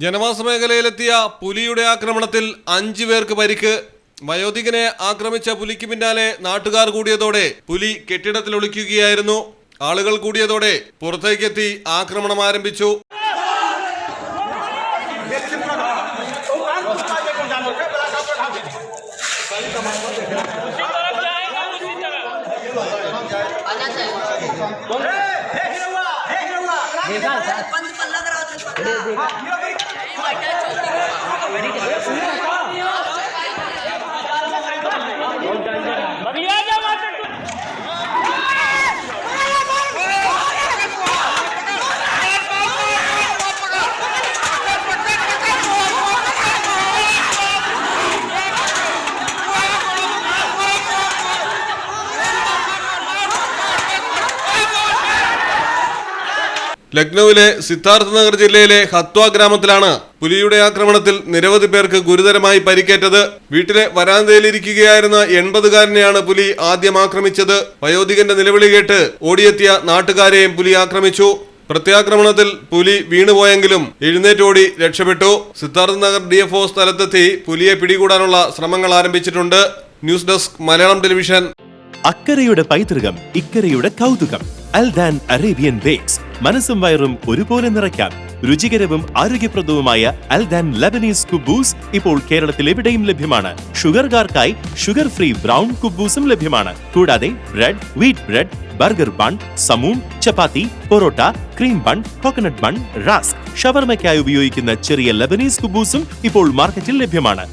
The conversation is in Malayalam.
ജനവാസ മേഖലയിലെത്തിയ പുലിയുടെ ആക്രമണത്തിൽ 5 പേർക്ക് പരിക്ക്. വയോധികനെ ആക്രമിച്ച പുലിക്ക് പിന്നാലെ നാട്ടുകാർ കൂടിയതോടെ പുലി കെട്ടിടത്തിൽ ഒളിക്കുകയായിരുന്നു. ആളുകൾ കൂടിയതോടെ പുറത്തേക്കെത്തി ആക്രമണം ആരംഭിച്ചു. ലക്നൌവിലെ സിദ്ധാർത്ഥ് നഗർ ജില്ലയിലെ ഹത്വ ഗ്രാമത്തിലാണ് പുലിയുടെ ആക്രമണത്തിൽ നിരവധി പേർക്ക് ഗുരുതരമായി പരിക്കേറ്റത്. വീട്ടിലെ വരാന്തയിലിരിക്കുകയായിരുന്ന 80-കാരനെയാണ് പുലി ആദ്യം ആക്രമിച്ചത്. വയോധികന്റെ നിലവിളി കേട്ട് ഓടിയെത്തിയ നാട്ടുകാരെയും പുലി ആക്രമിച്ചു. പ്രത്യാക്രമണത്തിൽ പുലി വീണുപോയെങ്കിലും എഴുന്നേറ്റോടി രക്ഷപ്പെട്ടു. സിദ്ധാർത്ഥ് നഗർ DFO സ്ഥലത്തെത്തി പുലിയെ പിടികൂടാനുള്ള ശ്രമങ്ങൾ ആരംഭിച്ചിട്ടുണ്ട്. News desk Malayalam television. അക്കരയുടെ പൈതൃകം, ഇക്കരയുടെ കൗതുകം. Aldan Arabian bakes. മനസ്സും വയറും ഒരുപോലെ നിറയ്ക്കാം. രുചികരവും ആരോഗ്യപ്രദവുമായ അൽദാൻ ലബനീസ് കുബൂസ് ഇപ്പോൾ കേരളത്തിൽ എവിടെയും ലഭ്യമാണ്. ഷുഗർകാർക്കായി ഷുഗർ ഫ്രീ ബ്രൗൺ കുബൂസും ലഭ്യമാണ്. കൂടാതെ bread, wheat bread, burger bun, സമൂം, chapati, parotta, cream bun, coconut bun, rusk, ഷവർമയ്ക്കായി ഉപയോഗിക്കുന്ന ചെറിയ ലബനീസ് കുബൂസും ഇപ്പോൾ മാർക്കറ്റിൽ ലഭ്യമാണ്.